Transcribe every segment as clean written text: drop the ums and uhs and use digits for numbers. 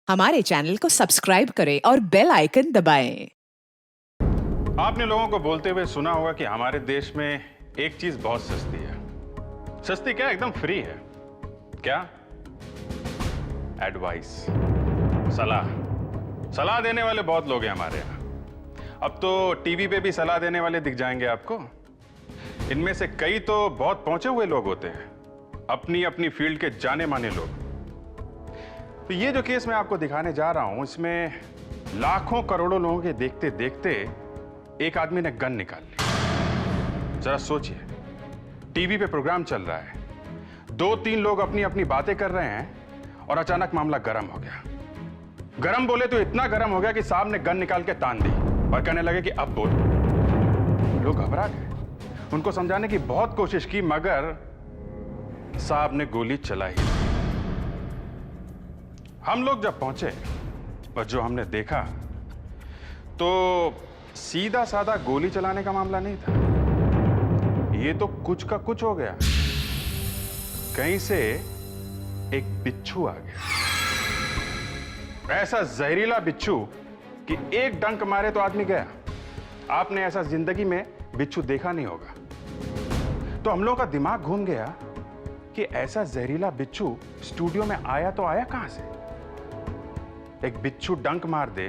हमारे चैनल को सब्सक्राइब करें और बेल आइकन दबाएं। आपने लोगों को बोलते हुए सुना होगा कि हमारे देश में एक चीज बहुत सस्ती है। सस्ती क्या, एकदम फ्री है। क्या? एडवाइस, सलाह देने वाले बहुत लोग हैं हमारे यहाँ। अब तो टीवी पे भी सलाह देने वाले दिख जाएंगे आपको। इनमें से कई तो बहुत पहुंचे हुए लोग होते हैं, अपनी अपनी फील्ड के जाने माने लोग। तो ये जो केस मैं आपको दिखाने जा रहा हूं, इसमें लाखों करोड़ों लोगों के देखते देखते एक आदमी ने गन निकाल ली। जरा सोचिए, टीवी पे प्रोग्राम चल रहा है, 2-3 लोग अपनी अपनी बातें कर रहे हैं और अचानक मामला गर्म हो गया। गर्म बोले तो इतना गर्म हो गया कि साहब ने गन निकाल के तान दी और कहने लगे कि अब बोल। लोग घबरा गए। उनको समझाने की बहुत कोशिश की, मगर साहब ने गोली चलाई। हम लोग जब पहुंचे और जो हमने देखा तो सीधा साधा गोली चलाने का मामला नहीं था। ये तो कुछ का कुछ हो गया। कहीं से एक बिच्छू आ गया, ऐसा जहरीला बिच्छू कि एक डंक मारे तो आदमी गया। आपने ऐसा जिंदगी में बिच्छू देखा नहीं होगा। तो हम लोगों का दिमाग घूम गया कि ऐसा जहरीला बिच्छू स्टूडियो में आया तो आया कहां से। एक बिच्छू डंक मार दे,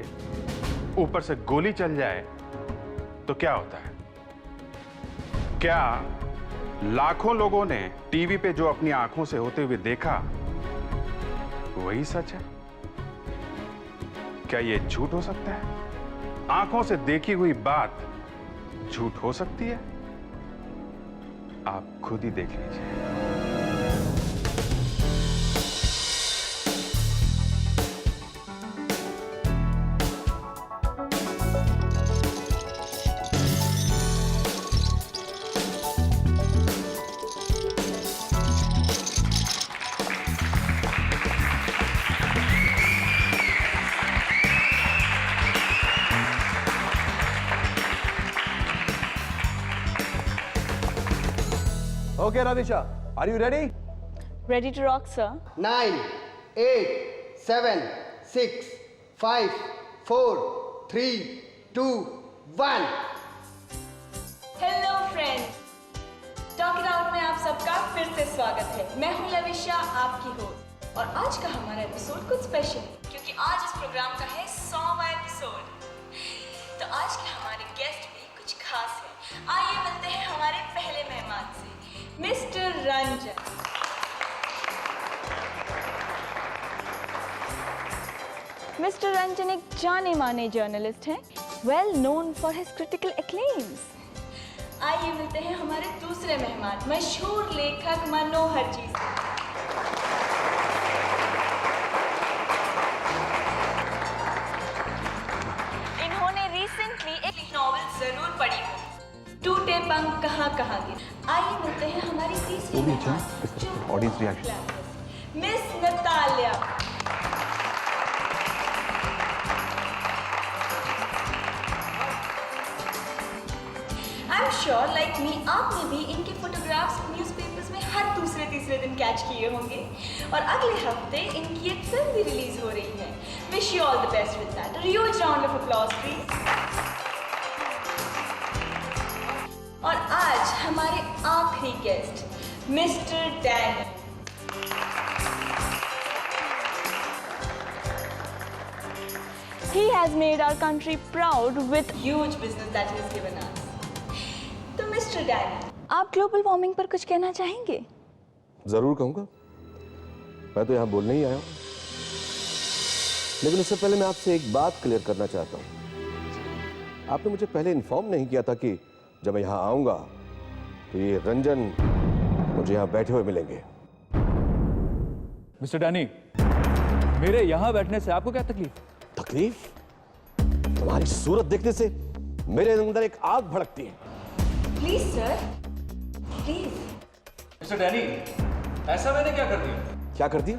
ऊपर से गोली चल जाए तो क्या होता है? क्या लाखों लोगों ने टीवी पे जो अपनी आंखों से होते हुए देखा वही सच है? क्या यह झूठ हो सकता है? आंखों से देखी हुई बात झूठ हो सकती है? आप खुद ही देख लीजिए। Okay, Radhisha, are you ready? Ready to rock, sir. 9, 8, 7, 6, 5, 4, 3, 2, 1. Hello friends, talk it out में आप सबका फिर से स्वागत है। मैं हूं लविशा, आपकी होस्ट, और आज का हमारा एपिसोड कुछ स्पेशल है क्योंकि आज इस प्रोग्राम का है 100वां एपिसोड। तो आज के हमारे गेस्ट भी कुछ खास है। आइए मिलते हैं हमारे पहले मेहमान से, मिस्टर रंजन। मिस्टर रंजन एक जाने माने जर्नलिस्ट हैं, well known for his critical acclaims. आइए मिलते हैं हमारे दूसरे मेहमान, मशहूर लेखक मनोहर जी से। इन्होंने रिसेंटली एक नॉवेल जरूर पढ़ी हो, टूटे पंख कहाँ कहाँ गिरे। आइए मिलते हैं हमारी तीसरी मेहमान, audience reaction, miss Natalia. I am sure like me आपने भी इनके फोटोग्राफ्स न्यूज़पेपर्स में हर दूसरे तीसरे दिन कैच किए होंगे, और अगले हफ्ते इनकी एक फिल्म भी रिलीज हो रही है। Wish you all the best with that. Huge round of applause please. और आज हमारे आखिरी guest, mister Danny. He has made our country proud with huge business that he has given us. तो mister Danny, आप global warming पर कुछ कहना चाहेंगे? जरूर कहूंगा। मैं तो यहाँ बोलने ही आया हूँ, लेकिन उससे पहले मैं आपसे एक बात क्लियर करना चाहता हूँ। आपने मुझे पहले इन्फॉर्म नहीं किया था कि जब मैं यहाँ आऊंगा तो ये रंजन मुझे यहाँ बैठे हुए मिलेंगे। मिस्टर डैनी, मेरे यहाँ बैठने से आपको क्या तकलीफ? तकलीफ? तुम्हारी सूरत देखने से मेरे अंदर एक आग भड़कती है। Please sir, please. Mister Danny, ऐसा मैंने क्या कर दिया? क्या कर दिया?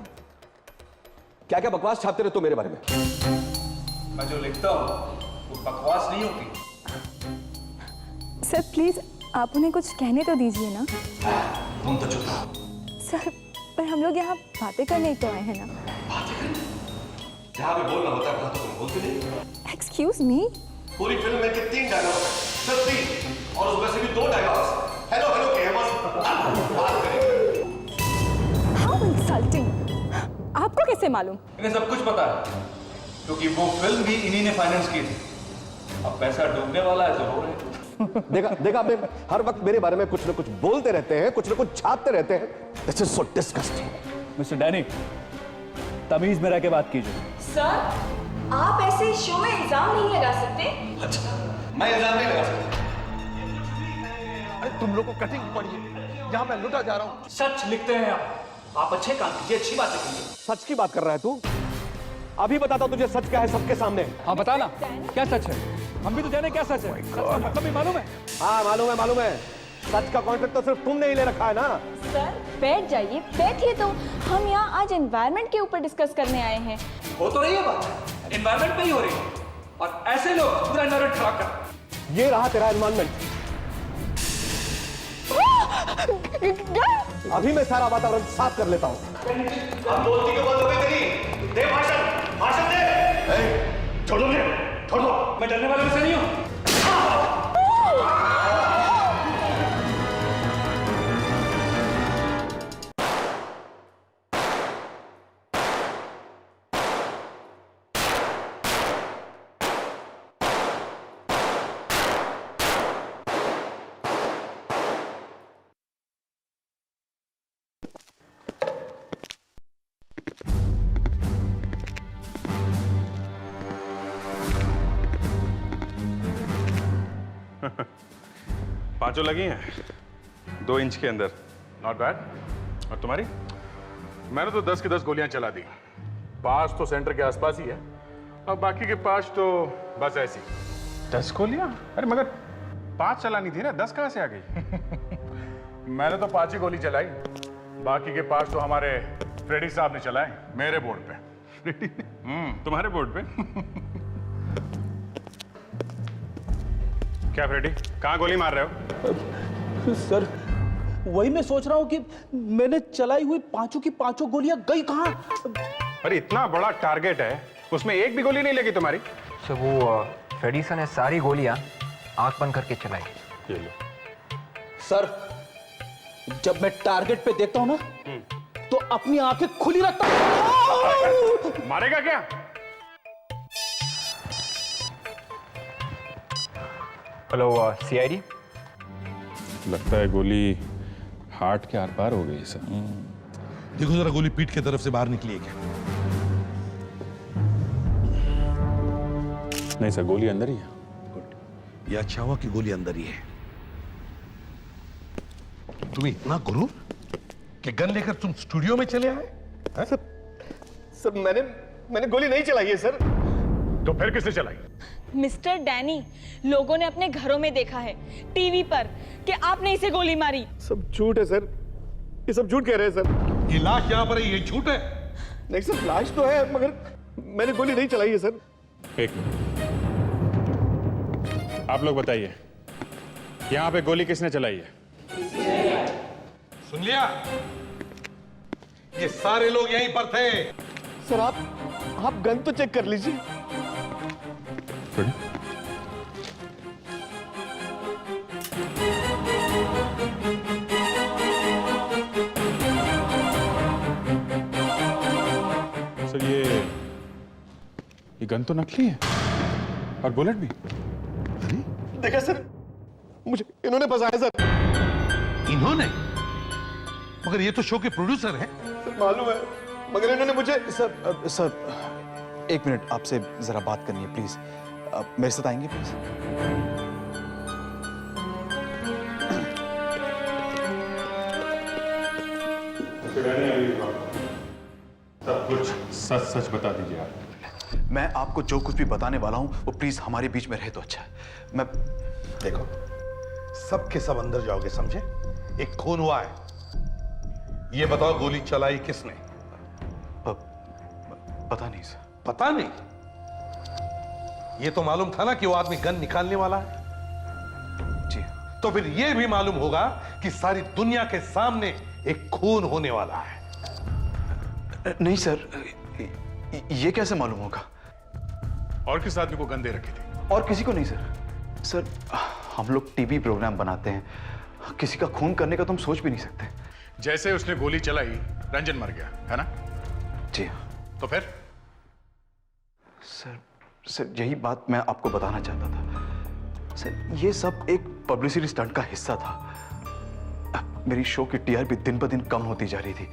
क्या क्या बकवास छापते रहते हो मेरे बारे में? मैं जो लिखता हूँ वो बकवास नहीं होती। सर प्लीज आप उन्हें कुछ कहने तो दीजिए ना। तुम तो चुप रहो। सर पर हम लोग यहाँ बातें करने ही तो आए हैं ना। बातें करने? जहां पे बोलना होता है वहां तो तुम बोलते नहीं। Excuse me. पूरी फिल्म में के 3 डायलॉग सिर्फ 3 और उसमें से भी 2 डायलॉग्स हेलो हेलो के हैं बस। बात करेंगे। How insulting. आपको कैसे मालूम? इन्हें सब कुछ पता है क्योंकि वो फिल्म भी इन्हीं ने फाइनेंस की थी। अब पैसा डूबने वाला है तो रो रहे हैं। देखा आपने हर वक्त मेरे बारे में कुछ ना कुछ बोलते रहते हैं, कुछ ना कुछ छापते रहते हैं। This is so disgusting. Mister Danny, तमीज में रह के बात कीजिए। सर, आप ऐसे शो में इल्जाम नहीं लगा सकते। अच्छा, मैं इल्जाम नहीं लगा सकता। अरे तुम लोग को कटिंग पड़ी है, यहाँ मैं लुटा जा रहा हूँ। सच लिखते हैं आप अच्छे काम कीजिए, अच्छी बातें कीजिए। सच की बात कर रहा है तू? अभी बताता हूँ तुझे सच क्या है सबके सामने। हाँ बताना, क्या सच है? हम भी तो जाने क्या सच है। सच का मतलब भी मालूम है? हाँ मालूम है। सच का कॉन्ट्रैक्ट तो सिर्फ तुमने ही ले रखा है ना। सर, बैठ जाइए, बैठिए। तो हम यहाँ आज एनवायरनमेंट के ऊपर डिस्कस करने आए हैं। हो तो रही है बात, एनवायरमेंट पे ही हो रही है और ऐसे लोग पूरा एनवायरमेंट खराब कर। ये रहा तेरा एनवायरमेंट। अभी मैं सारा वातावरण साफ कर लेता हूँ। अब बोलती क्यों बंद हो गई तेरी? दे भाषण दे। छोड़ो मैं डरने वाले में से नहीं हूँ। पांचों लगी हैं 2 इंच के अंदर। Not bad. और तुम्हारी? मैंने तो 10 की 10 गोलियां चला दी। 5 तो सेंटर के आसपास ही है और बाकी के 5 तो बस ऐसी। 10 गोलियां? अरे मगर 5 चलानी थी ना, 10 कहां से आ गई? मैंने तो 5 ही गोली चलाई, बाकी के 5 तो हमारे फ्रेडी साहब ने चलाए मेरे बोर्ड पे। तुम्हारे बोर्ड पे? क्या फ्रेडी, कहां गोली मार रहे हो? सर, वही मैं सोच रहा हूँ कि मैंने चलाई हुई 5 की 5 गोलियां गई कहां? अरे इतना बड़ा टारगेट है, उसमें एक भी गोली नहीं लगी तुम्हारी? सर वो फ्रेडी सर ने सारी गोलियां आंख बंद करके चलाई। ये लो। सर, जब मैं टारगेट पे देखता हूं ना तो अपनी आंखें खुली रखता हूं। मारेगा क्या? Hello CID. लगता है गोली हार्ट के आर पार हो गई सर। देखो जरा गोली पीठ की तरफ से बाहर निकली है क्या? नहीं सर, गोली अंदर ही है। ये अच्छा हुआ कि गोली अंदर ही है। तुम इतना गुरूर कि गन लेकर तुम स्टूडियो में चले आए? सर मैंने गोली नहीं चलाई है सर। तो फिर किसने चलाई? मिस्टर डैनी, लोगों ने अपने घरों में देखा है, टीवी पर, कि आपने इसे गोली मारी। सब झूठ है सर, ये सब झूठ कह रहे हैं सर। ये लाश यहाँ पर है, ये झूठ है? नहीं सर, लाश तो है मगर मैंने गोली नहीं चलाई है सर। एक मिनट, आप लोग बताइए, यहां पे गोली किसने चलाई है? सुन लिया? ये सारे लोग यहीं पर थे। सर आप गन तो चेक कर लीजिए। सर ये गन तो नकली है और बुलेट भी। देखा सर, मुझे इन्होंने फंसाया सर। इन्होंने? मगर ये तो शो के प्रोड्यूसर हैं। सर मालूम है, मगर इन्होंने मुझे सर 1 मिनट, आपसे जरा बात करनी है प्लीज। मेरे साथ आएंगे प्लीज? सब कुछ सच सच बता दीजिए आप। मैं आपको जो कुछ भी बताने वाला हूं वो प्लीज हमारे बीच में रहे तो अच्छा है। मैं देखो, सबके सब अंदर जाओगे, समझे? एक खून हुआ है। ये बताओ गोली चलाई किसने? पता नहीं सर। पता नहीं? ये तो मालूम था ना कि वो आदमी गन निकालने वाला है। जी। तो फिर ये भी मालूम होगा कि सारी दुनिया के सामने एक खून होने वाला है। नहीं सर, ये कैसे मालूम होगा? और किस आदमी को गन दे रखी थी? और किसी को नहीं सर। सर, हम लोग टीवी प्रोग्राम बनाते हैं, किसी का खून करने का तो हम सोच भी नहीं सकते। जैसे उसने गोली चलाई, रंजन मर गया, है ना? जी हाँ। तो फिर? सर यही बात मैं आपको बताना चाहता था। सर, ये सब एक पब्लिसिटी स्टंट का हिस्सा था। मेरी शो की टीआरपी दिन ब दिन कम होती जा रही थी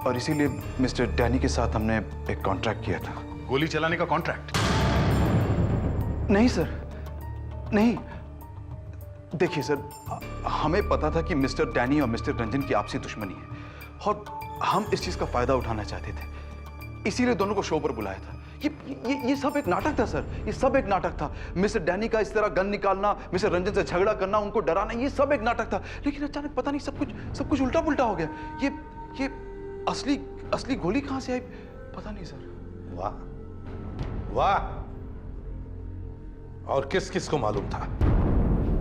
और इसीलिए मिस्टर डैनी के साथ हमने एक कॉन्ट्रैक्ट किया था। गोली चलाने का कॉन्ट्रैक्ट? नहीं सर, नहीं। देखिए सर, हमें पता था कि मिस्टर डैनी और मिस्टर रंजन की आपसी दुश्मनी है और हम इस चीज का फायदा उठाना चाहते थे, इसीलिए दोनों को शो पर बुलाया था। ये सब एक नाटक था सर, ये सब एक नाटक था। मिस्टर डैनी का इस तरह गन निकालना, मिस्टर रंजन से झगड़ा करना, उनको डराना, ये सब एक नाटक था। लेकिन अचानक पता नहीं सब कुछ उल्टा पुल्टा हो गया। ये असली गोली कहां से आई पता नहीं सर। वाह वाह। और किस किस को मालूम था?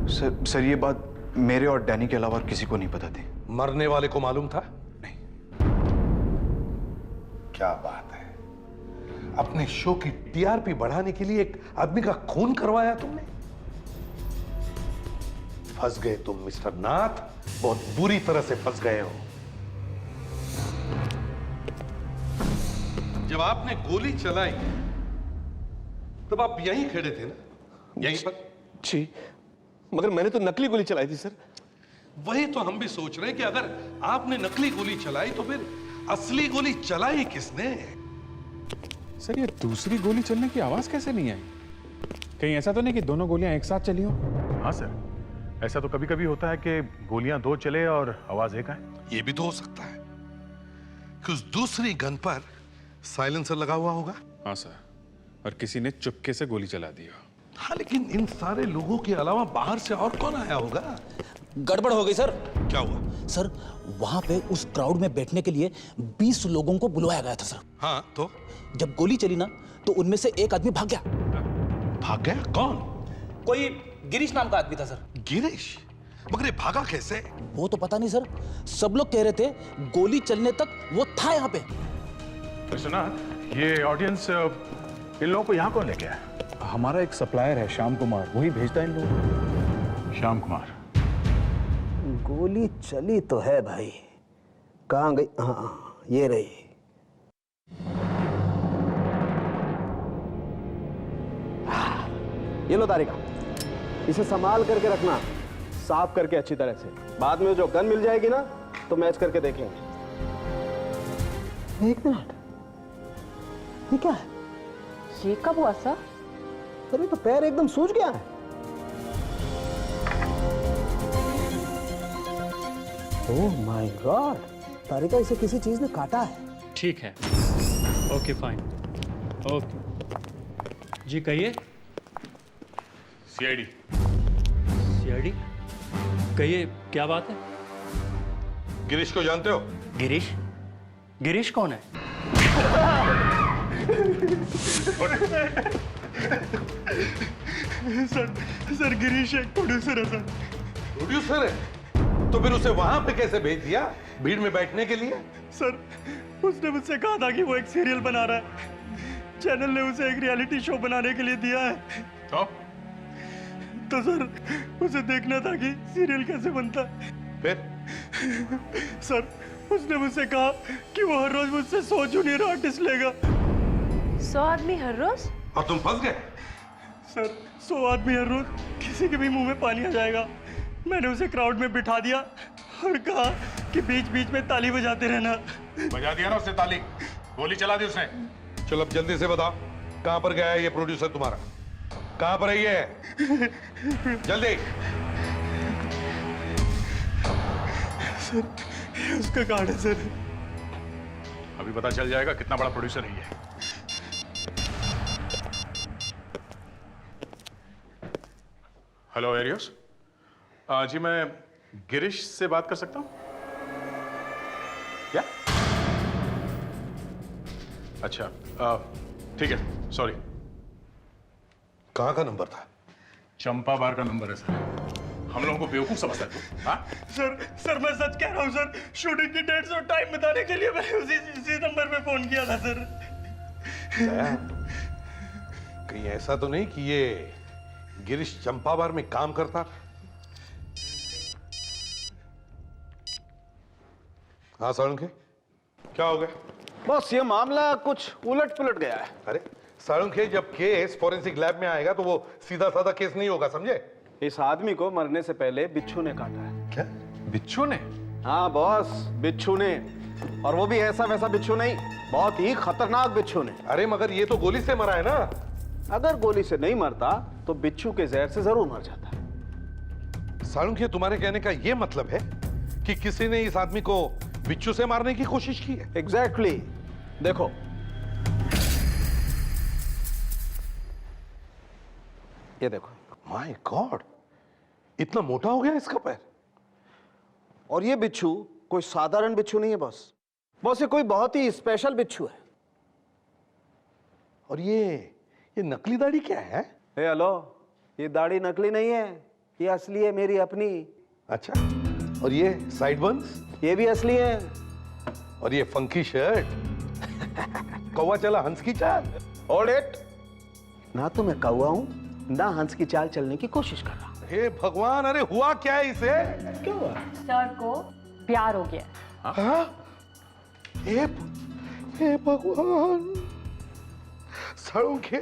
सर ये बात मेरे और डैनी के अलावा किसी को नहीं पता थी। मरने वाले को मालूम था? नहीं। क्या बात है, अपने शो की टीआरपी बढ़ाने के लिए एक आदमी का खून करवाया तुमने। फंस गए तुम मिस्टर नाथ, बहुत बुरी तरह से फंस गए हो। जब आपने गोली चलाई तब आप यहीं खड़े थे ना, यहीं पर? जी, मगर मैंने तो नकली गोली चलाई थी सर। वही तो हम भी सोच रहे हैं कि अगर आपने नकली गोली चलाई तो फिर असली गोली चलाई किसने? सर, ये दूसरी गोली चलने की आवाज कैसे नहीं आई? कहीं ऐसा तो नहीं कि दोनों गोलियां एक साथ चली हो? हाँ सर, ऐसा तो कभी कभी होता है कि गोलियां दो चले और आवाज एक आए। ये भी तो हो सकता है कि उस दूसरी गन पर साइलेंसर लगा हुआ होगा। हाँ सर, और किसी ने चुपके से गोली चला दी हो। हाँ, लेकिन इन सारे लोगों के अलावा बाहर से और कौन आया होगा? गड़बड़ हो गई सर। क्या हुआ? सर, वहां पे उस क्राउड में बैठने के लिए 20 लोगों को बुलवाया गया था सर। हाँ, तो जब गोली चली ना तो उनमें से एक आदमी भाग गया। भाग गया? कौन? कोई गिरीश नाम का आदमी था सर। गिरीश? मगर ये भागा कैसे? वो तो पता नहीं सर, सब लोग कह रहे थे गोली चलने तक वो था यहाँ पे। सुना, ये ऑडियंस इन लोगों को यहाँ कौन लेके आया? हमारा एक सप्लायर है श्याम कुमार, वही भेजता है इन लोगों को। श्याम कुमार? गोली चली तो है भाई, कहाँ गई? हाँ, ये रही। ये लो तारिका, इसे संभाल करके रखना, साफ करके अच्छी तरह से। बाद में जो गन मिल जाएगी ना तो मैच करके देखेंगे। एक मिनट, ये क्या है? ये कब हुआ सर? अरे तो पैर एकदम सूज गया है। ओह माय गॉड, तारिका इसे किसी चीज ने काटा है। ठीक है, ओके फाइन, ओके जी। कहिए। सीआईडी। सीआईडी? कहिए, क्या बात है? गिरीश को जानते हो? गिरीश? गिरीश कौन है? सर गिरीश एक प्रोड्यूसर है सर। प्रोड्यूसर है? तो फिर उसे वहां पे कैसे भेज दिया, भीड़ में बैठने के लिए? सर, उसने मुझसे कहा था कि वो एक सीरियल बना रहा है, चैनल ने उसे एक रियलिटी शो बनाने के लिए दिया है। तो सर, उसे देखना था कि सीरियल कैसे बनता है। फिर? सर, उसने मुझसे कहा कि वो हर रोज मुझसे 100 जूनियर आर्टिस्ट लेगा। 100 आदमी हर रोज? और तुम फंस गए? सर, 100 आदमी हर रोज, किसी के भी मुंह में पानी आ जाएगा। मैंने उसे क्राउड में बिठा दिया और कहा कि बीच बीच में ताली बजाते रहना। बजा दिया ना उसने ताली, गोली चला दी उसने। चलो अब जल्दी से बताओ, कहां पर गया है ये प्रोड्यूसर तुम्हारा? कहां पर है ये? जल्दी। सर, ये उसका कार्ड है सर। अभी पता चल जाएगा कितना बड़ा प्रोड्यूसर है ये। हेलो एरियस, जी मैं गिरीश से बात कर सकता हूं क्या? अच्छा, ठीक है, सॉरी। कहां का नंबर था? चंपा बार का नंबर है सर। हम लोगों को बेवकूफ समझता है तू? हाँ? सर मैं सच कह रहा हूँ सर, शूटिंग की डेट्स और टाइम बताने के लिए मैंने उसी नंबर पे फोन किया था सर। दया, कहीं ऐसा तो नहीं कि ये गिरीश चंपाबार में काम करता था? हाँ साळुंखे, क्या हो गया? बस ये मामला कुछ उलट पुलट गया है। अरे साळुंखे, जब केस फोरेंसिक लैब में आएगा तो वो सीधा साधा केस नहीं होगा, समझे? इस आदमी को मरने से पहले बिच्छू ने काटा है। क्या? बिच्छू ने? हाँ बॉस, बिच्छू ने, और वो भी ऐसा वैसा बिच्छू नहीं, बहुत ही खतरनाक बिच्छू ने। अरे मगर ये तो गोली से मरा है ना? अगर गोली से नहीं मरता तो बिच्छू के जहर से जरूर मर जाता। साळुंखे, तुम्हारे कहने का ये मतलब है कि किसी ने इस आदमी को बिच्छू से मारने की कोशिश की है? एग्जैक्टली। देखो, ये देखो। माय गॉड, इतना मोटा हो गया इसका पैर। और ये बिच्छू कोई साधारण बिच्छू नहीं है बॉस, बॉस ये कोई बहुत ही स्पेशल बिच्छू है। और ये नकली दाढ़ी क्या है? हे हेलो, ये दाढ़ी नकली नहीं है, ये असली है, मेरी अपनी। अच्छा, और ये साइड बन्स? ये भी असली है। और ये फंकी शर्ट? कौवा चला हंस की चाल। Hold it। ना तो मैं कौवा हूं, ना हंस की चाल चलने की कोशिश कर रहा हूं। हे भगवान, अरे हुआ क्या है इसे? क्या हुआ? सर को प्यार हो गया। हाँ? हे भगवान। साळुंखे,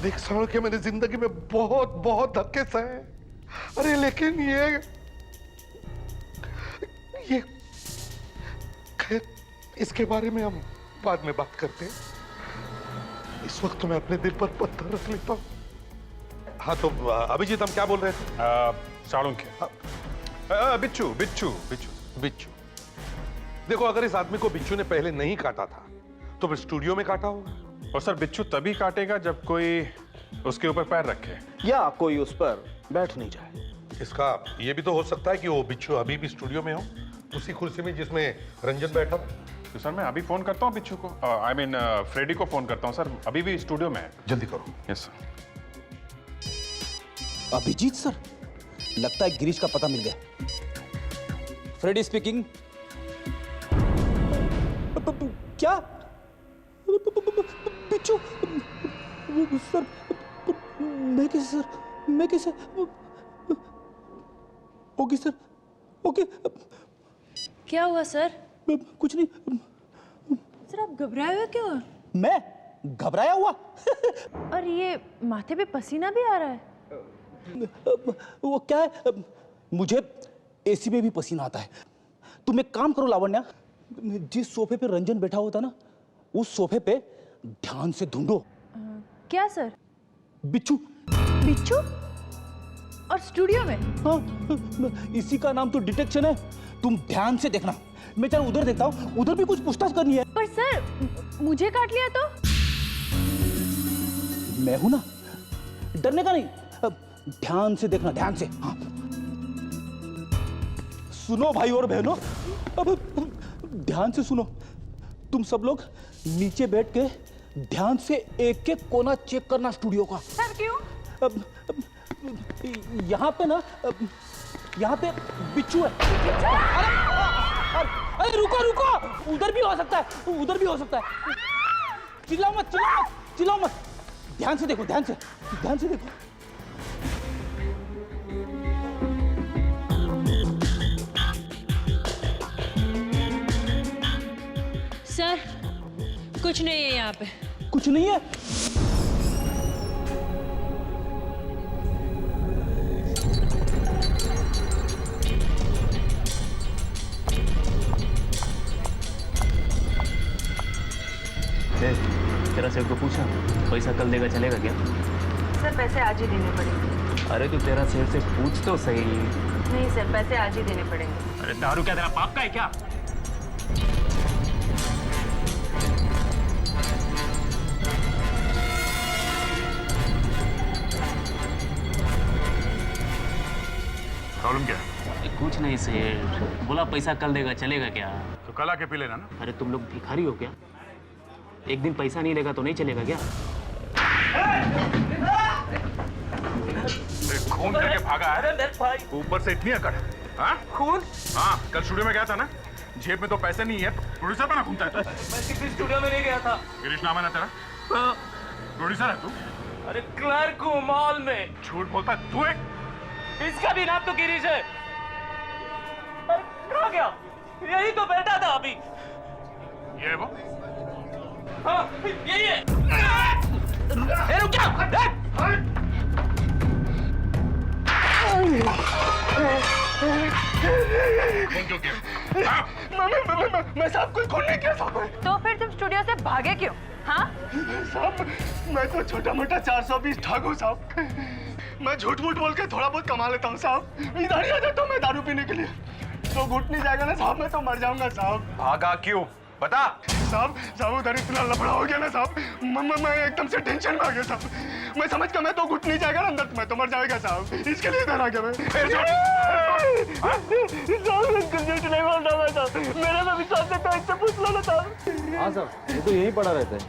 देख साळुंखे, मैंने जिंदगी में बहुत बहुत धक्के सहे, अरे लेकिन ये खैर, इसके बारे में हम बाद में बात करते हैं। इस वक्त तो मैं अपने दिल पर पत्थर रख लेता हूं। हाँ तो अभिजीत, हम क्या बोल रहे थे? साळुंखे, बिच्छू बिच्छू बिच्छू बिच्छू। देखो, अगर इस आदमी को बिच्छू ने पहले नहीं काटा था तो फिर स्टूडियो में काटा होगा। और सर, बिच्छू तभी काटेगा जब कोई उसके ऊपर पैर रखे, या कोई उस पर बैठ नहीं जाए। इसका ये भी तो हो सकता है कि वो बिच्छू अभी भी स्टूडियो में हो, उसी कुर्सी में जिसमें रंजन बैठा था। तो सर मैं अभी फोन करता हूँ बिच्छू को, आई मीन फ्रेडी को फोन करता हूँ सर, अभी भी स्टूडियो में है। जल्दी करो। Yes sir. अभिजीत सर, लगता है गिरीश का पता मिल गया। Freddy speaking. क्या? बिच्छू सर, मैं कैसे ओके सर, ओके। क्या हुआ सर? कुछ नहीं सर, आप घबराए हुए क्यों हैं? मैं घबराया हुआ? और ये माथे पे पसीना भी आ रहा है। वो क्या है, मुझे एसी में भी पसीना आता है। तुम एक काम करो लावण्या, जिस सोफे पे रंजन बैठा हुआ था ना, उस सोफे पे ध्यान से ढूंढो। क्या सर? बिच्छू। बिच्छू? और स्टूडियो में? हाँ, इसी का नाम तो डिटेक्शन है। तुम ध्यान से देखना, मैं चल उधर देखता हूँ, उधर भी कुछ पूछताछ करनी है। पर सर, मुझे काट लिया तो? मैं हूं ना, डरने का नहीं। ध्यान से देखना, ध्यान से। हाँ। सुनो भाई और बहनों, अब ध्यान से सुनो। तुम सब लोग नीचे बैठ के ध्यान से एक एक कोना चेक करना स्टूडियो का। सर क्यों? यहाँ पे ना, यहाँ पे बिच्छू है। अरे रुको रुको, उधर भी हो सकता है, उधर भी हो सकता है। चिल्लाओ मत, चिल्लाओ मत, चिल्लाओ मत। ध्यान से देखो, ध्यान से, ध्यान से देखो। सर, कुछ नहीं है यहाँ पे। कुछ नहीं है? तेरा सेठ को पूछा पैसा कल देगा, चलेगा क्या? सर, पैसे आज ही देने पड़ेंगे। अरे तू तेरा सेठ से पूछ तो सही। नहीं सर, पैसे आज ही देने पड़ेंगे। अरे दारू क्या तेरा पाप का है क्या? प्रॉब्लम क्या? कुछ नहीं सेठ, बोला पैसा कल देगा, चलेगा क्या? तो कल आके पी लेना ना। अरे तुम लोग भिखारी हो क्या? एक दिन पैसा नहीं लेगा तो नहीं चलेगा क्या? खून करके भागा है, ऊपर से इतनी अकड़। हाँ? खून? हाँ, कल स्टूडियो में गया था ना, जेब में तो पैसे नहीं है, प्रोड्यूसर बना घूमता है तू। मैं किसी स्टूडियो में नहीं गया था। गिरीश नाम है ना तेरा? हाँ। प्रोड्यूसर है तू? अरे क्लर्क हूँ मॉल में। झूठ बोलता है तू। एक इसका भी नाम तो गिरीश है। अरे कहाँ गया? यही तो बैठा था अभी। ये वो? हाँ, यही है। ए, रुक जा। मैं साहब कोई खून नहीं किया साहब। तो फिर तुम स्टूडियो से भागे क्यों? हाँ? साहब मैं तो छोटा मोटा 420 ठाक हूँ साहब। मैं झूठ मूठ बोल के थोड़ा बहुत कमा लेता हूँ साहब। इधर ही आ जाता हूँ मैं दारू पीने के लिए। तो घुट नहीं जाएगा ना साहब, मैं तो मर जाऊंगा साहब। भागा क्यों बता। साहब उधर इतना लफड़ा हो गया ना साहब, मैं एकदम से टेंशन में आ गया साहब। मैं समझ के मैं तो घुट नहीं जाएगा ना अंदर, मैं तो मर जाएगा साहब। इसके लिए इधर आ गया मैं। झूठ नहीं बोल रहा मैं साहब, मेरे में विश्वास है तो इससे पूछ लो ना साहब। हाँ सर, ये तो यहीं पड़ा रहता है।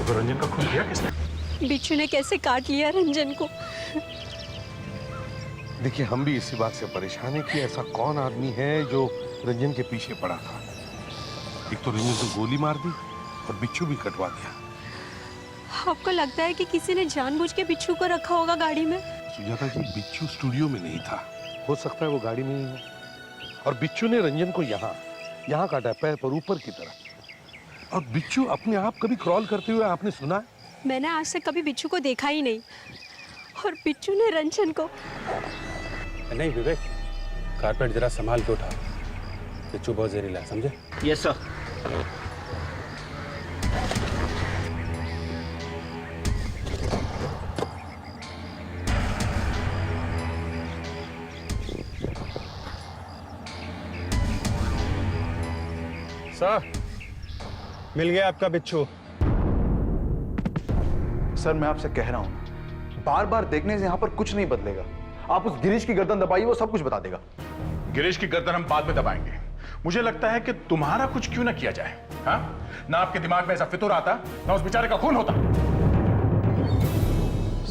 तो रंजन का खून किया किसने? बिच्छू ने कैसे काट लिया रंजन को। देखिए हम भी इसी बात से परेशान हैं कि ऐसा कौन आदमी है जो रंजन के पीछे पड़ा था। एक तो रंजन को गोली मार दी और बिच्छू भी कटवा दिया। आपको लगता है कि किसी ने जानबूझ के बिच्छू को रखा होगा गाड़ी में? सुजाता जी, बिच्छू स्टूडियो में नहीं था, हो सकता है वो गाड़ी में ही हो। और बिच्छू ने रंजन को यहाँ काटा, पैर पर ऊपर की तरफ। और बिच्छू अपने आप कभी क्रॉल करते हुए आपने सुना है? मैंने आज तक कभी बिच्छू को देखा ही नहीं। और बिच्छू ने रंजन को। नहीं विवेक, कारपेट जरा संभाल के उठा, बिच्छू बहुत जहरीला है, समझे? Yes sir. सर, मिल गया आपका बिच्छू। सर मैं आपसे कह रहा हूं, बार बार देखने से यहां पर कुछ नहीं बदलेगा। आप उस गिरीश की गर्दन दबाइए, वो सब कुछ बता देगा। गिरीश की गर्दन हम बाद में दबाएंगे। मुझे लगता है कि तुम्हारा कुछ क्यों ना किया जाए। हाँ? ना आपके दिमाग में ऐसा फितूर आता, ना उस बेचारे का खून होता।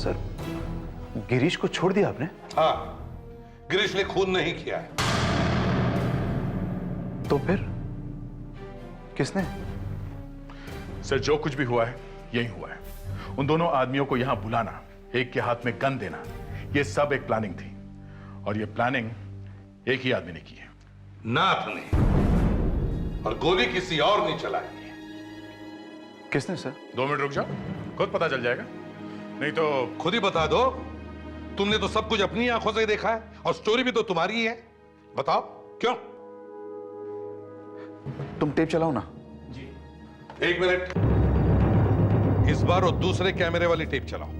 सर, गिरीश को छोड़ दिया आपने? हाँ, गिरीश ने खून नहीं किया है। तो फिर किसने? सर जो कुछ भी हुआ है यही हुआ है। उन दोनों आदमियों को यहां बुलाना, एक के हाथ में गन देना, ये सब एक प्लानिंग थी। और ये प्लानिंग एक ही आदमी ने की है। नाथ ने। और गोली किसी और ने चलाई है। किसने सर? 2 मिनट रुक जाओ, खुद पता चल जाएगा। नहीं तो खुद ही बता दो। तुमने तो सब कुछ अपनी आंखों से देखा है और स्टोरी भी तो तुम्हारी ही है। बताओ क्यों? तुम टेप चलाओ ना। जी। 1 मिनट, इस बार वो दूसरे कैमरे वाली टेप चलाओ।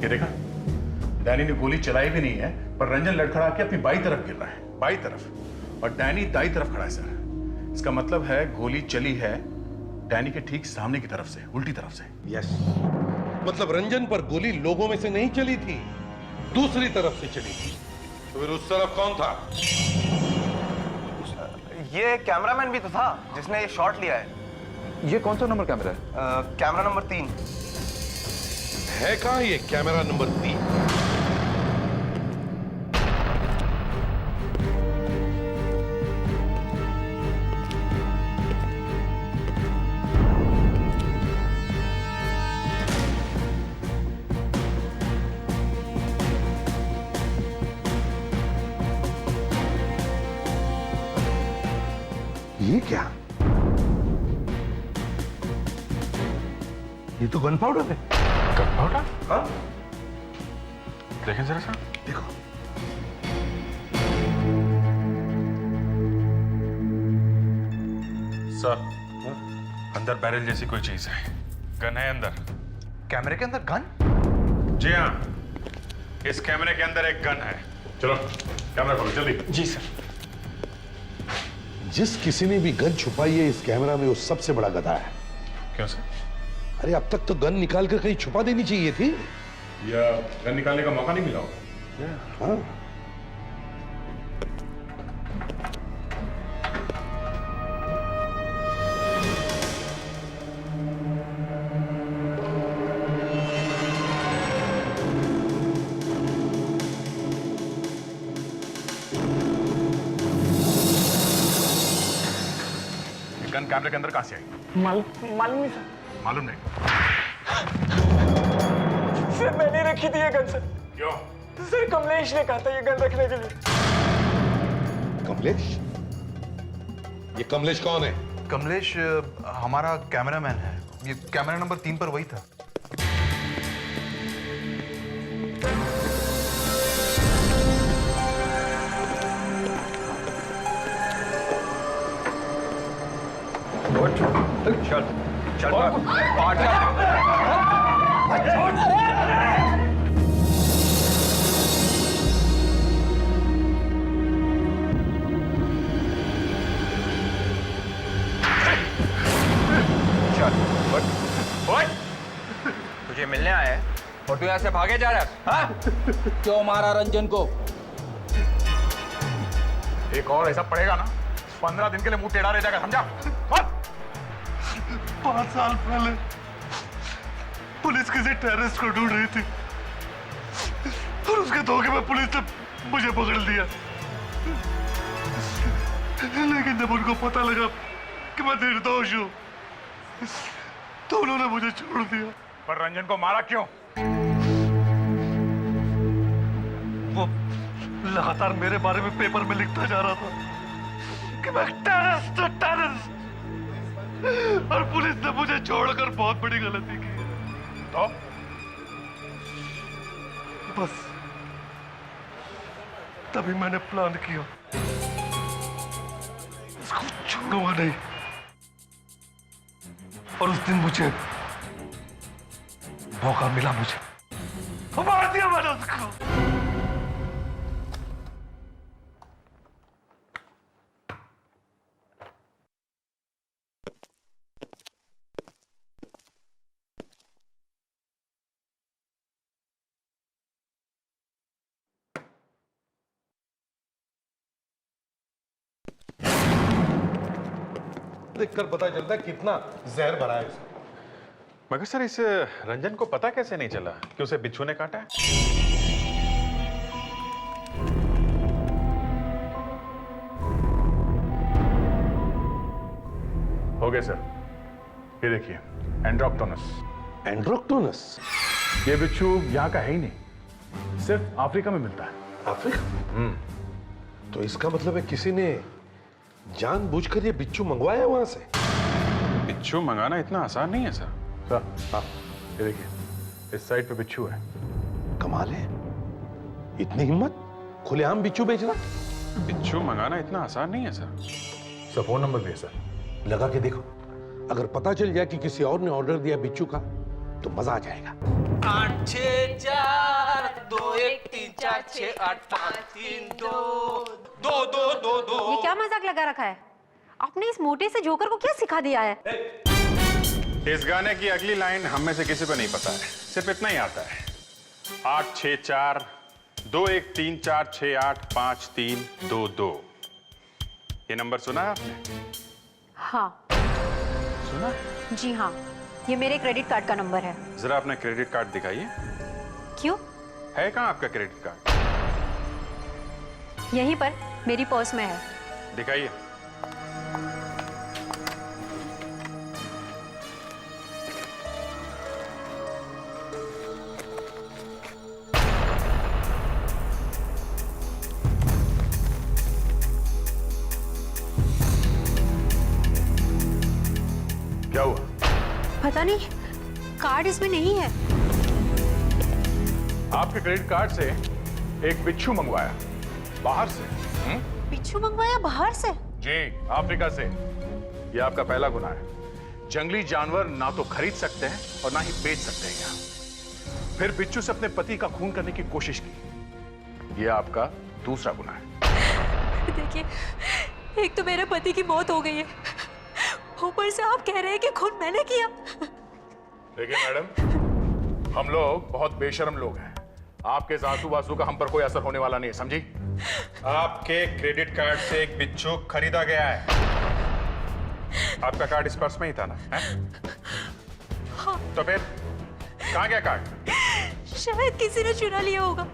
ये देखा, डैनी ने गोली चलाई भी नहीं है, पर रंजन लड़खड़ा के अपनी बाई तरफ गिर रहा है, बाई तरफ, और डैनी दाई तरफ खड़ा है। सर इसका मतलब है गोली चली है डैनी के ठीक सामने की तरफ से, उल्टी तरफ से। यस, मतलब रंजन पर गोली लोगों में से नहीं चली थी, दूसरी तरफ से चली थी। तो फिर उस तरफ कौन था? ये कैमरामैन भी तो था जिसने ये शॉट लिया है। ये कौन सा नंबर कैमरा है? कैमरा नंबर 3 है। कहां ये कैमरा नंबर 3? ये क्या? ये तो गन पाउडर है। Gun powder? हाँ? देखें जरा सा। देखो। सर, अंदर बैरल जैसी कोई चीज है। गन है अंदर। कैमरे के अंदर गन? जी हाँ, इस कैमरे के अंदर एक गन है। चलो कैमरा खोलो जल्दी। जी सर। जिस किसी ने भी गन छुपाई है इस कैमरा में वो सबसे बड़ा गधा है। क्यों सर? अरे अब तक तो गन निकाल कर कहीं छुपा देनी चाहिए थी। या गन निकालने का मौका नहीं मिला होगा। हाँ। गन कैमरे के अंदर कहां से आई? मालूम नहीं सर। मालूम नहीं? सर मैंने रखी थी ये गन सर। क्यों? सर कमलेश ने कहा था ये गन रखने के लिए। कमलेश? ये कमलेश कौन है? कमलेश हमारा कैमरामैन है। ये कैमरा नंबर 3 पर वही था। चल चल तुझे मिलने आया है और तू यहाँ से भागे जा रहा है? हाँ? क्यों मारा रंजन को? एक और ऐसा पड़ेगा ना 15 दिन के लिए मुंह टेढ़ा रह जाएगा, समझा? 5 साल पहले पुलिस किसी टेररिस्ट को ढूंढ रही थी और उसके धोखे में पुलिस ने मुझे पकड़ लिया। लेकिन जब उनको पता लगा कि मैं निर्दोष हूं तो उन्होंने मुझे छोड़ दिया। पर रंजन को मारा क्यों? वो लगातार मेरे बारे में पेपर में लिखता जा रहा था कि मैं टेररिस्ट और पुलिस ने मुझे छोड़कर बहुत बड़ी गलती की है। तो बस तभी मैंने प्लान किया इसको छोड़ूंगा नहीं। और उस दिन मुझे मौका मिला, मुझे मार दिया मैंने उसको। देखकर पता चलता है कितना जहर भरा है इसमें। मगर सर इस रंजन को पता कैसे नहीं चला कि उसे बिच्छू ने काटा है? हो गया सर, ये देखिए एंड्रोक्टोनस। एंड्रोक्टोनस? ये बिच्छू यहाँ का है ही नहीं, सिर्फ अफ्रीका में मिलता है। अफ्रीका? तो इसका मतलब है किसी ने जानबूझकर ये बिच्छू मंगवाया वहां से। बिच्छू मंगाना इतना आसान नहीं है सर। हाँ, ये देखिए इस साइड पे बिच्छू है। कमाल है, इतनी हिम्मत खुलेआम बिच्छू बेचना। बिच्छू मंगाना इतना आसान नहीं है सर। सर फोन नंबर भी है सर, लगा के देखो। अगर पता चल जाए कि किसी और ने ऑर्डर दिया बिच्छू का तो मजा आ जाएगा। 8 6 4 2 1 3 4 6 8 5 3 2 2 2 2 2। ये क्या मजाक लगा रखा है आपने? इस मोटे से जोकर को क्या सिखा दिया है? इस गाने की अगली लाइन हम में से किसी को नहीं पता है, सिर्फ इतना ही आता है। 8 6 4 2 1 3 4 6 8 5 3 2 2। ये नंबर सुना है आपने? हाँ सुना? जी हाँ, ये मेरे क्रेडिट कार्ड का नंबर है। जरा अपना क्रेडिट कार्ड दिखाइए। क्यों? है कहाँ आपका क्रेडिट कार्ड? यहीं पर मेरी पर्स में है। दिखाइए। क्या हुआ? पता नहीं, कार्ड इसमें नहीं है। आपके क्रेडिट कार्ड से एक बिच्छू मंगवाया बाहर से। बिच्छू मंगवाया बाहर से? जी, अफ्रीका से। यह आपका पहला गुनाह है। जंगली जानवर ना तो खरीद सकते हैं और ना ही बेच सकते हैं यहाँ। फिर बिच्छू से अपने पति का खून करने की कोशिश की। यह आपका दूसरा गुनाह है। देखिए, एक तो मेरे पति की मौत हो गई है, ऊपर से आप कह रहे हैं कि खून मैंने किया। देखिए मैडम, हम लोग बहुत बेशर्म लोग हैं। आपके आंसू वासू का हम पर कोई असर होने वाला नहीं है, समझी? आपके क्रेडिट कार्ड से एक बिच्छू खरीदा गया है। आपका कार्ड इस पर्स में ही था ना? है? हाँ। तो फिर कहाँ गया कार्ड? शायद किसी ने चुरा लिया होगा।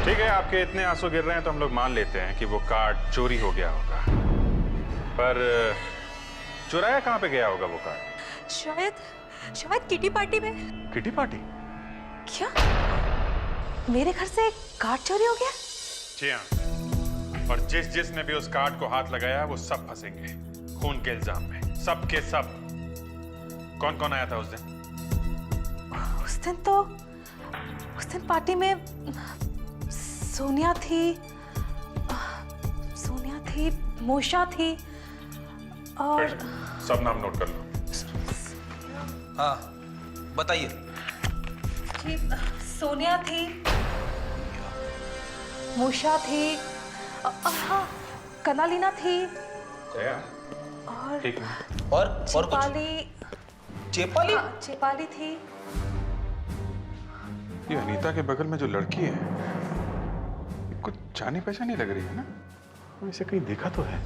ठीक है, आपके इतने आंसू गिर रहे हैं तो हम लोग मान लेते हैं कि वो कार्ड चोरी हो गया होगा, पर चुराया कहाँ पे गया होगा वो कार्ड? शायद किटी पार्टी में। Kitty party? क्या मेरे घर से कार्ड चोरी हो गया? जी हाँ, और जिसने भी उस कार्ड को हाथ लगाया वो सब फंसेंगे खून के इल्जाम में, सब के सब। कौन कौन आया था उस दिन? उस दिन पार्टी में सोनिया थी, मोशा थी और सब नाम नोट कर लो। हाँ बताइए। जी, सोनिया थी, मोशा थी, हाँ कनालिना थी, और ठीक है। और चेपाली हाँ, चेपाली थी। ये अनीता के बगल में जो लड़की है, ये कुछ जानी पहचानी लग रही है ना? इसे कहीं देखा तो है।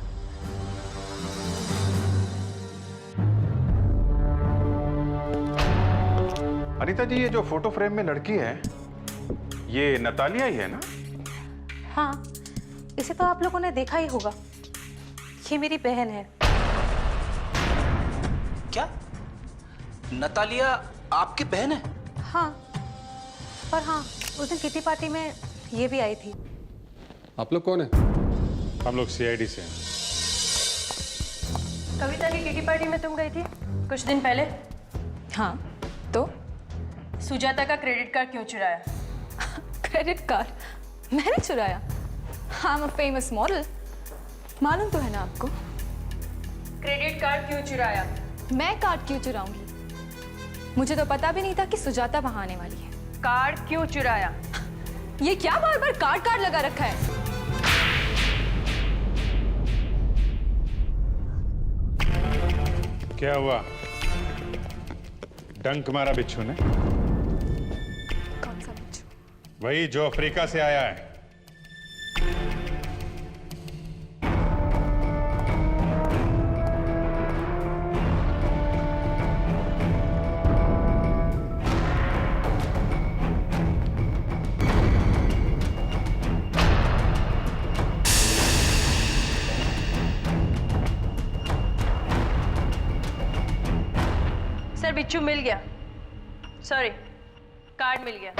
अनीता जी, ये जो फोटो फ्रेम में लड़की है, ये नतालिया ही है ना? हाँ, इसे तो आप लोगों ने देखा ही होगा। ये मेरी बहन है। क्या नतालिया आपकी बहन है? हाँ, पर हाँ, उस दिन किटी पार्टी में ये भी आई थी। आप लोग कौन है? हम लोग सीआईडी से हैं। कविता की किटी पार्टी में तुम गई थी कुछ दिन पहले? हाँ, तो सुजाता का क्रेडिट कार्ड क्यों चुराया? क्रेडिट कार्ड मैंने चुराया? I am a famous model, मालूम तो है ना आपको। क्रेडिट कार्ड क्यों चुराया? मैं कार्ड क्यों चुराऊंगी? मुझे तो पता भी नहीं था कि सुजाता वहां आने वाली है। कार्ड क्यों चुराया? ये क्या बार बार कार्ड लगा रखा है? क्या हुआ? डंक मारा बिच्छू ने? कौन सा बिच्छू? वही जो अफ्रीका से आया है। सर बिच्छू मिल गया, सॉरी कार्ड मिल गया।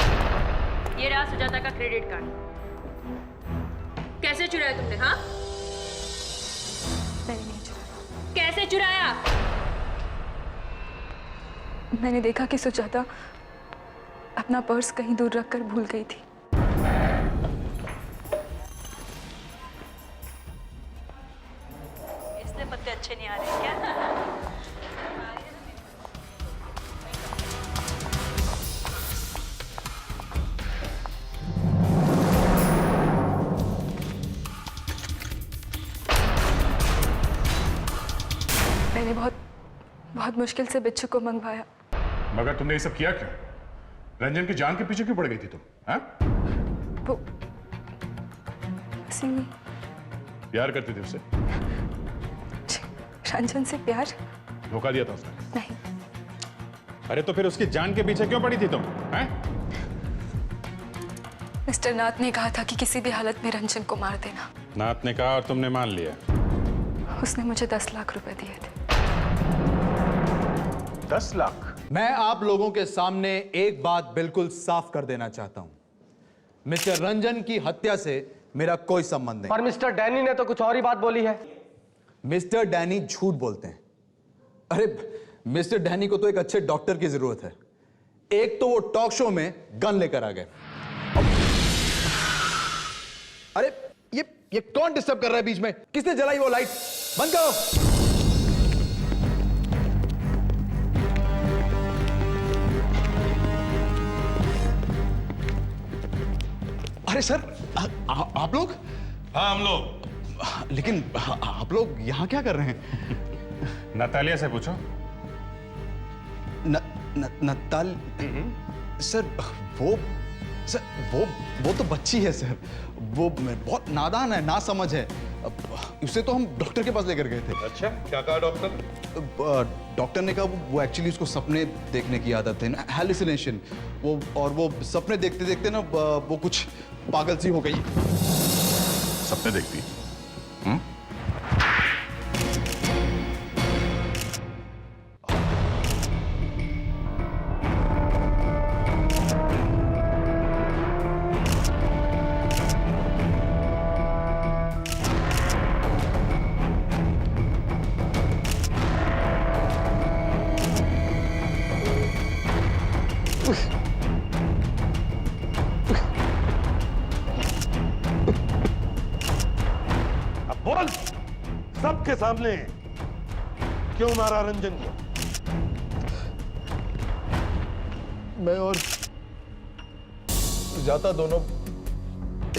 ये रहा सुजाता का क्रेडिट कार्ड। कैसे चुराया तुमने? हाँ, मैंने नहीं चुराया। कैसे चुराया? मैंने देखा कि सुजाता अपना पर्स कहीं दूर रखकर भूल गई थी। इसलिए पत्ते अच्छे नहीं आ रहे क्या? मैंने बहुत मुश्किल से बिच्छू को मंगवाया। मगर तुमने ये सब किया क्यों? रंजन की जान के पीछे क्यों पड़ गई थी तुम? हाँ? वो सिंह प्यार करती थी उससे? रंजन से प्यार? धोखा दिया था उसने? नहीं। अरे तो फिर उसकी जान के पीछे क्यों पड़ी थी तुम? हैं? मिस्टर नाथ ने कहा था कि किसी भी हालत में रंजन को मार देना। नाथ ने कहा और तुमने मान लिया? उसने मुझे 10 लाख रुपए दिए थे। 10 लाख? मैं आप लोगों के सामने एक बात बिल्कुल साफ कर देना चाहता हूं। मिस्टर रंजन की हत्या से मेरा कोई संबंध नहीं। पर मिस्टर डैनी ने तो कुछ और ही बात बोली है। मिस्टर डैनी झूठ बोलते हैं। अरे मिस्टर डैनी को तो एक अच्छे डॉक्टर की जरूरत है। एक तो वो टॉक शो में गन लेकर आ गए। अरे ये कौन डिस्टर्ब कर रहा है बीच में? किसने जलाई वो लाइट? बंद करो। अरे सर, आप लोग? हाँ, हम लोग। लेकिन आप लोग यहाँ क्या कर रहे हैं? नतालिया से पूछो। नताल सर, वो तो बच्ची है सर। वो बहुत नादान है, ना समझ है। उसे तो हम डॉक्टर के पास लेकर गए थे। अच्छा, क्या कहा डॉक्टर? डॉक्टर ने कहा वो एक्चुअली उसको सपने देखने की आदत है ना, हैलुसिनेशन। वो सपने देखते देखते ना वो कुछ पागल सी हो गई। सपने देखती? बोल, सबके सामने क्यों मारा रंजन को? मैं और सुजाता दोनों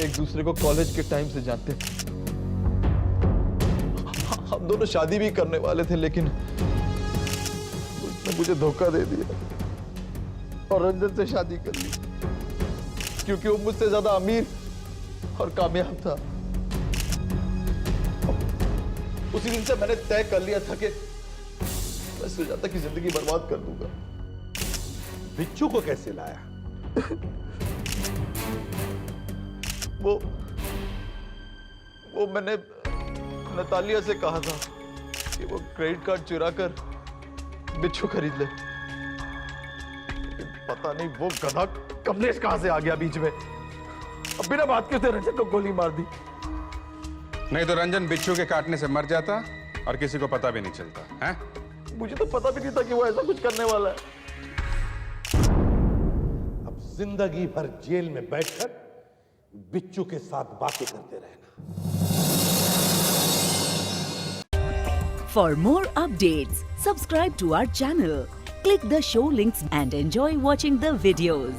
एक दूसरे को कॉलेज के टाइम से जानते हैं। हम दोनों शादी भी करने वाले थे, लेकिन उसने मुझे धोखा दे दिया और रंजन से शादी कर ली, क्योंकि वो मुझसे ज्यादा अमीर और कामयाब था। उसी दिन से मैंने तय कर लिया था कि मैं सुजाता की जिंदगी बर्बाद कर दूंगा। बिच्छू को कैसे लाया? वो मैंने नतालिया से कहा था कि वो क्रेडिट कार्ड चुरा कर बिच्छू खरीद ले। पता नहीं वो गधा कमलेश कहां से आ गया बीच में। अब बिना बात के उसने रंजन को गोली मार दी। नहीं तो रंजन बिच्छू के काटने से मर जाता और किसी को पता भी नहीं चलता है? मुझे तो पता भी नहीं था कि वो ऐसा कुछ करने वाला है। अब जिंदगी भर जेल में बैठकर बिच्छू के साथ बातें करते रहना। For more updates, subscribe to our channel, click the show links and enjoy watching the videos.